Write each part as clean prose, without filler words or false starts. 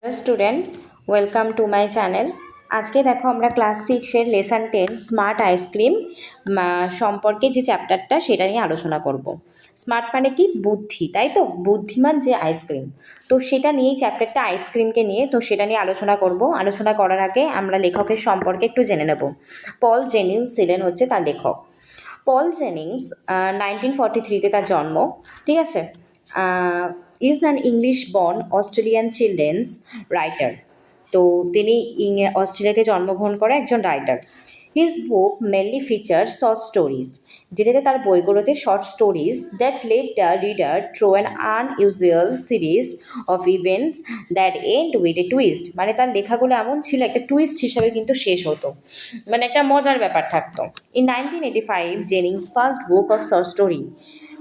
Hello student, welcome to my channel. আজকে দেখো আমরা ক্লাস 6-এর লেসন 10 স্মার্ট আইসক্রিম সম্পর্কে যে চ্যাপ্টারটা সেটা নিয়ে আলোচনা করব। স্মার্ট মানে কি? বুদ্ধি, তাই তো? বুদ্ধিমান যে আইসক্রিম, তো সেটা নিয়েই চ্যাপ্টারটা, আইসক্রিমকে নিয়ে, তো সেটা নিয়ে আলোচনা করব। আলোচনা করার আগে আমরা লেখকের সম্পর্কে একটু জেনে নেব। পল জেনিংস ছিলেন হচ্ছে তার লেখক। পল জেনিংস 1943-তে তার জন্ম, ঠিক আছে। Is an English born Australian children's writer. তো তিনি অস্ট্রেলিয়াতে জন্মগ্রহণ করা একজন writer. His book mainly feature short stories, যেটাতে তার বইগুলোতে short stories that led the reader through an unusual series of events that end with a twist. মানে তার লেখাগুলো এমন ছিল, একটা টুইস্ট হিসাবে কিন্তু শেষ হতো, মানে একটা মজার ব্যাপার থাকতো। In 1985 Jennings first book of short story.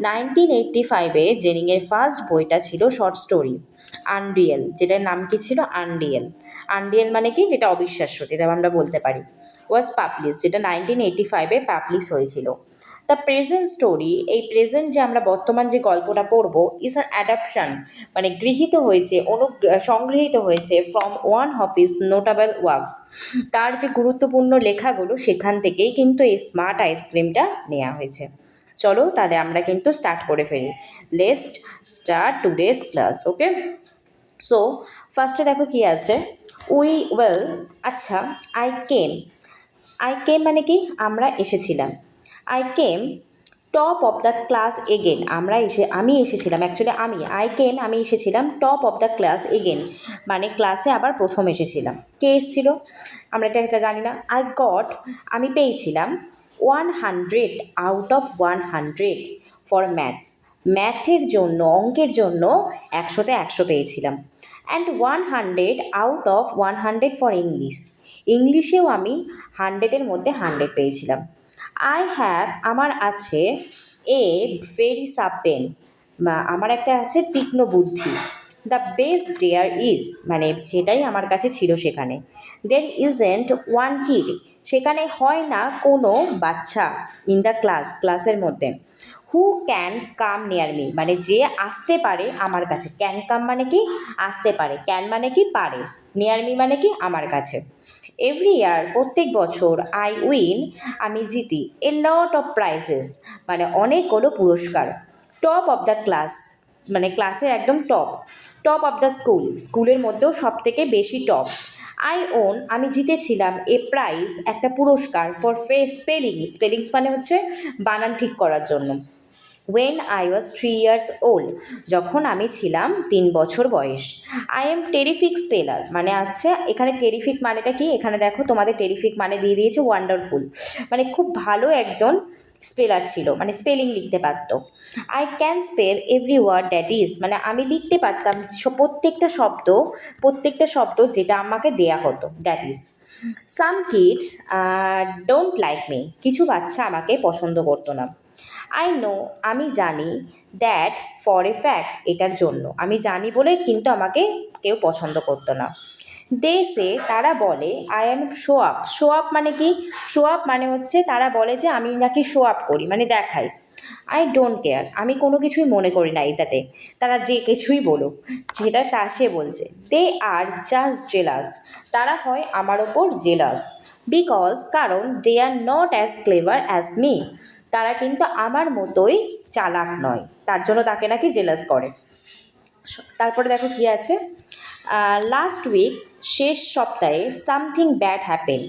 1985-এ জেনিংয়ের ফার্স্ট বইটা ছিল শর্ট স্টোরি আনরিয়েল, যেটার নাম কি ছিল? আনরিয়েল। আনরিয়েল মানে কি? যেটা অবিশ্বাস্য, যেটা আমরা বলতে পারি। ওয়াজ পাবলিশ, যেটা 1985-এ পাবলিশ হয়েছিল। দ্য প্রেজেন্ট স্টোরি, এই প্রেজেন্ট যে আমরা বর্তমান যে গল্পটা পড়বো, ইজ অ্যান অ্যাডাপশন, মানে গৃহীত হয়েছে, সংগৃহীত হয়েছে from one of his notable works. তার যে গুরুত্বপূর্ণ লেখাগুলো, সেখান থেকেই কিন্তু এই স্মার্ট আইসক্রিমটা নেওয়া হয়েছে। চলো তাহলে আমরা কিন্তু স্টার্ট করে ফেলি। Let's start today's class. Okay, so ফার্স্টে দেখো কি আছে। উই ওয়েল, আচ্ছা, আই কেম মানে কি? আমরা এসেছিলাম। I came top of the class again, আমি এসেছিলাম, অ্যাকচুয়ালি আমি এসেছিলাম top of the class again, মানে ক্লাসে আবার প্রথম এসেছিলাম। কে এসেছিল? আমরা এটা জানি না। আমি পেয়েছিলাম 100 আউট অফ 100 ফর ম্যাথের জন্য, অঙ্কের জন্য 100-তে 100 পেয়েছিলাম। অ্যান্ড 100 আউট অফ 100 ফর ইংলিশেও আমি 100-এর মধ্যে 100 পেয়েছিলাম। আমার আছে এ ভেরি সাবপেন, আমার একটা আছে তীক্ষ্ণ বুদ্ধি। দ্য বেস্ট দেয়ার ইজ, মানে সেটাই আমার কাছে ছিল সেখানে। দের ইজেন্ট ওয়ান কিড, সেখানে হয় না কোনো বাচ্চা। ইন দ্য ক্লাসের মধ্যে। Who can come near me, মানে যে আসতে পারে আমার কাছে। ক্যান কাম মানে কি? আসতে পারে। ক্যান মানে কি? পারে। নিয়ার মি মানে কি? আমার কাছে। এভরি ইয়ার, প্রত্যেক বছর, আই উইন, আমি জিতি, এ লট অফ প্রাইজেস, মানে অনেকগুলো পুরস্কার। টপ অফ দ্য ক্লাস, মানে ক্লাসের একদম টপ অফ দ্য স্কুলের মধ্যেও সব থেকে বেশি টপ। আমি জিতেছিলাম এ প্রাইজ, একটা পুরস্কার, ফর স্পেলিংস মানে হচ্ছে বানান ঠিক করার জন্য। When I was 3 years old, যখন আমি ছিলাম 3 বছর বয়স। আই এম টেরিফিক স্পেলার, মানে আচ্ছা, এখানে টেরিফিক মানেটা কি? এখানে দেখো তোমাদের টেরিফিক মানে দিয়ে দিয়েছে ওয়ান্ডারফুল, মানে খুব ভালো একজন স্পেলার ছিল, মানে স্পেলিং লিখতে পারতো। I can spell every word that is, মানে আমি লিখতে পারতাম প্রত্যেকটা শব্দ যেটা আমাকে দেয়া হতো, that is. Some kids don't like me, কিছু বাচ্চা আমাকে পছন্দ করতো না। আমি জানি, দ্যাট ফর এ ফ্যাক্ট, এটার জন্য আমি জানি বলে কিন্তু আমাকে কেউ পছন্দ করতো না। তারা বলে, আই অ্যাম শো আপ মানে কি? শো আপ মানে হচ্ছে তারা বলে যে আমি নাকি শো আপ করি, মানে দেখাই। আই ডোন্ট কেয়ার, আমি কোনো কিছুই মনে করি না এটাতে, তারা যে কিছুই বলুক, সে বলছে। দে আর জাস্ট জেলাস, তারা হয় আমার ওপর জেলাস। কারণ they are not as clever as me, তারা কিন্তু আমার মতোই চালাক নয়, তার জন্য তাকে নাকি জেলাস করে। তারপরে দেখো কি আছে। লাস্ট উইক, শেষ সপ্তাহে, সামথিং ব্যাড হ্যাপেন,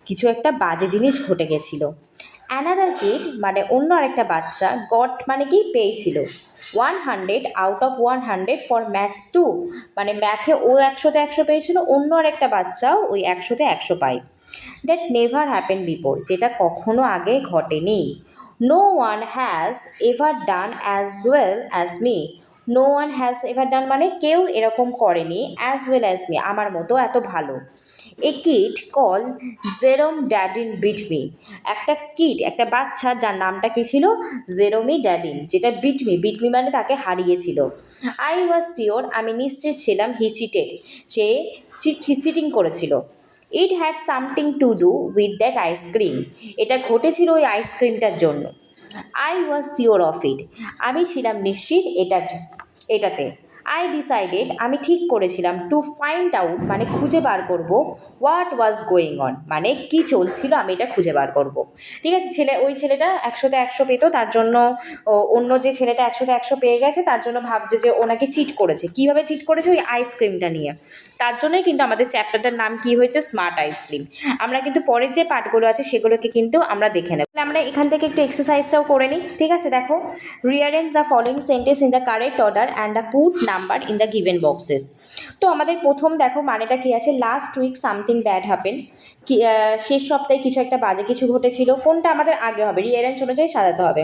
কিছু একটা বাজে জিনিস ঘটে গেছিল। অ্যানাদার কিড, মানে অন্য আরেকটা বাচ্চা, গট মানে কি? পেয়েছিল 100 out of 100 for maths too, মানে ম্যাথে ও 100-তে 100 পেয়েছিল, অন্য আরেকটা বাচ্চাও ওই 100-তে 100 পায়। দ্যাট নেভার হ্যাপেন বিফোর, যেটা কখনো আগে ঘটেনি। No one has ever done as well as me, no one has ever done মানে কেউ এরকম করেনি, অ্যাজ ওয়েল অ্যাজ মি, আমার মতো এত ভালো। A kid call Jerome Dadin beat me, একটা বাচ্চা যার নামটা কি ছিল? জেরোমি ড্যাডিন, যেটা বিট মি মানে তাকে হারিয়েছিল। আই ওয়াজ শিওর, আমি নিশ্চিত ছিলাম, হি চিটেড, সে চিটিং করেছিল। It had something to do with that ice cream, এটা ঘটেছিল ওই আইসক্রিমটার জন্য। I was sure of it, আমি ছিলাম নিশ্চিত এটাতে। আই ডিসাইডেড, আমি ঠিক করেছিলাম, টু ফাইন্ড আউট মানে খুঁজে বার করব, হোয়াট ওয়াজ গোয়িং অন মানে কী চলছিল আমি এটা খুঁজে বার করব। ঠিক আছে, ওই ছেলেটা 100তে 100 পেতো, তার জন্য অন্য যে ছেলেটা 100তে 100 পেয়ে গেছে তার জন্য ভাবছে যে ওনাকে চিট করেছে। কীভাবে চিট করেছে? ওই আইসক্রিমটা নিয়ে। তার জন্যই কিন্তু আমাদের চ্যাপ্টারটার নাম কী হয়েছে, স্মার্ট আইসক্রিম। আমরা কিন্তু পরের যে পার্টগুলো আছে সেগুলোকে কিন্তু আমরা দেখে নেব। আমরা এখান থেকে একটু এক্সারসাইজটাও করে নিই। ঠিক আছে, দেখো, rearrange the following sentence in the correct order and the put number in the given boxes. তো আমাদের প্রথম দেখো মানেটা কী আছে, last week something bad happen, কি শেষ সপ্তাহে কিছু একটা বাজে কিছু ঘটেছিল। কোনটা আমাদের আগে হবে? রিঅ্যারেঞ্জ অনুযায়ী সাজাতে হবে।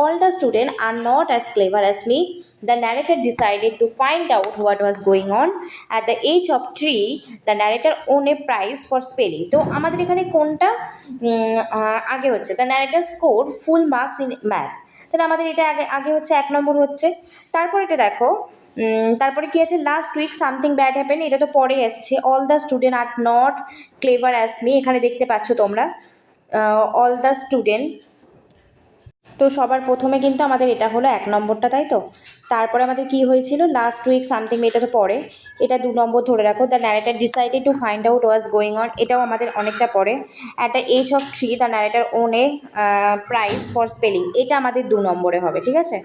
All the student are not as clever as me, the narrator decided to find out what was going on, at the age of 3 the narrator won a prize for spelling. তো আমাদের এখানে কোনটা আগে হচ্ছে? The narrator score full marks in math, তাহলে আমাদের এটা আগে আগে হচ্ছে 1 নম্বর হচ্ছে। তারপর এটা দেখো, তারপরে কী আছে, last week something bad happen, এটা তো পরে এসছে। All the student are not clever as me, এখানে দেখতে পাচ্ছ তোমরা অল দ্য স্টুডেন্ট। তো সবার প্রথমে কিন্তু আমাদের এটা হলো 1 নম্বরটা, তাই তো। তারপরে আমাদের কি হয়েছিল, লাস্ট উইক সামথিং, এটা তো পরে, এটা 2 নম্বর ধরে রাখো। The narrator decided to find out was going on, এটাও আমাদের অনেকটা পরে। At the age of 3 the narrator won a prize for spelling, এটা আমাদের 2 নম্বরে হবে। ঠিক আছে,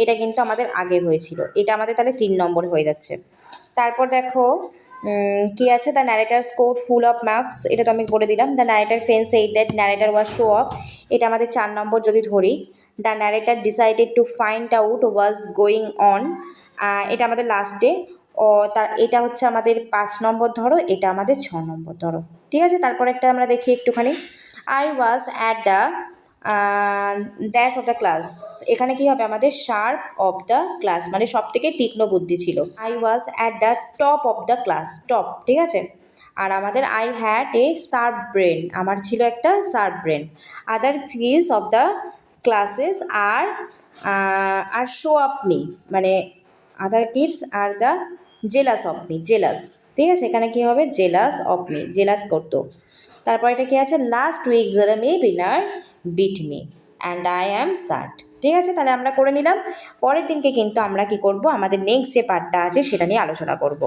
এটা কিন্তু আমাদের আগে হয়েছিল, এটা আমাদের তাহলে 3 নম্বরে হয়ে যাচ্ছে। তারপর দেখো কি আছে, the narrator score full of marks, এটা তো আমি বলে দিলাম। দ্য ন্যারেটার ফেন্স এই that narrator was show off, এটা আমাদের 4 নম্বর যদি ধরি। The narrator decided to find out was going on, এটা আমাদের লাস্টে। এটা হচ্ছে আমাদের 5 নম্বর ধরো, এটা আমাদের 6 নম্বর ধরো। ঠিক আছে, তারপর একটা আমরা দেখি একটুখানি। I was at the dash of the class, এখানে কি হবে আমাদের, শার্প অফ দ্য ক্লাস মানে সব থেকে তীক্ষ্ণ বুদ্ধি ছিল। I was at the top of the class, top. ঠিক আছে, আর আমাদের I had a sharp brain, আমার ছিল একটা sharp brain. Other kids of the classes are show up me, মানে other kids are the jealous of me, jealous. ঠিক আছে, এখানে কী হবে, জেলাস অফ মি, জেলাস করতো। তারপর এটা কী আছে, last week Jeremy Winner beat me and I am sad. ঠিক আছে, তাহলে আমরা করে নিলাম। পরের দিনকে কিন্তু আমরা কি করব, আমাদের নেক্সট যে পার্টটা আছে সেটা নিয়ে আলোচনা করব।